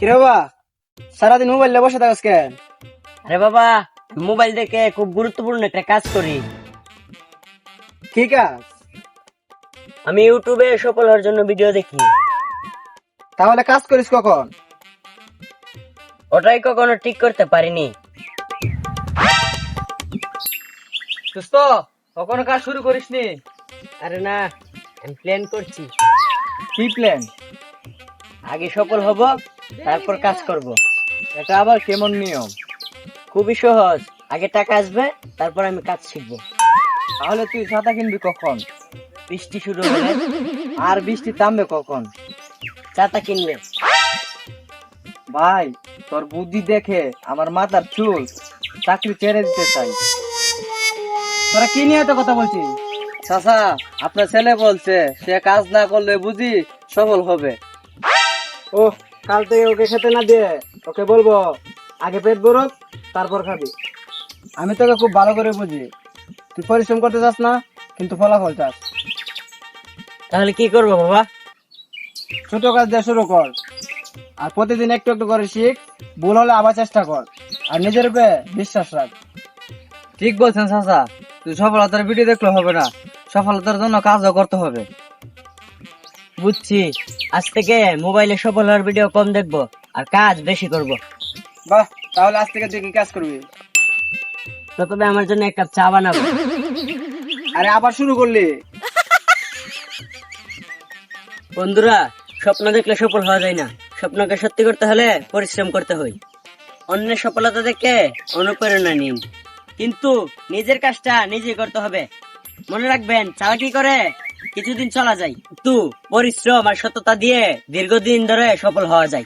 কিরে বাবা, সারাদিন মোবাইল বসে থাকস কেন? আরে বাবা, মোবাইল দেখে খুব গুরুত্বপূর্ণ একটা কাজ করি। কি কাজ? আমি ইউটিউবে সফল হওয়ার জন্য ভিডিও দেখি। তাহলে কাজ করিস কখন? ওটাই কখনো ঠিক করতে পারিনি। দোস্ত, কখনো কাজ শুরু করিসনি? আরে না, আমি প্ল্যান করছি। কি প্ল্যান? আগে সফল হব, তারপর কাজ করব। এটা আবার কেমন নিয়ম? খুবই সহজ। আগে টাকা আসবে, তারপর আমি কাজ শিখবো। তাহলে তুই ছাতা কিনবি কখন? বৃষ্টি শুরু হলে। আর বৃষ্টি থামবে কখন? ছাতা কিনলে। ভাই, তোর বুদ্ধি দেখে আমার মাথার চুল চাকরি ছেড়ে দিতে চাই। তোরা কি নিয়ে এত কথা বলছিস? চাচা, আপনার ছেলে বলছে সে কাজ না করলে বুঝি সফল হবে। ও, কাল থেকে ওকে খেতে না দিয়ে ওকে বলবো আগে পেট ভরুক, তারপর খাবি। আমি তোকে খুব ভালো করে বুঝি। তুই পরিশ্রম করতে চাস না, কিন্তু ফলাফল চাস। তাহলে কি করবো বাবা? ছোট কাজ দিয়ে শুরু কর, আর প্রতিদিন একটু একটু করে শিখ। ভুল হলে আবার চেষ্টা কর, আর নিজের উপরে বিশ্বাস রাখ। ঠিক বলছেন চাচা, তুই সফলতার ভিডিও দেখলে হবে না, সফলতার জন্য কাজও করতে হবে। বুঝছি। আজ থেকে মোবাইলে সফল হওয়ার ভিডিও কম দেখবো, আর কাজ বেশি করব। বাহ, তাহলে আজ থেকে তুই কি কাজ করবি? তবে আমার জন্য এক কাপ চা বানাবো। আরে আবার শুরু করলি? বন্ধুরা, স্বপ্ন দেখলে সফল হওয়া যায় না, স্বপ্নকে সত্যি করতে হলে পরিশ্রম করতে হয়। অন্যের সফলতা দেখে অনুপ্রেরণা নিন, কিন্তু নিজের কাজটা নিজে করতে হবে। মনে রাখবেন, চালাকি করে কিছুদিন চলা যায়, কিন্তু পরিশ্রম আর সততা দিয়ে দীর্ঘদিন ধরে সফল হওয়া যায়।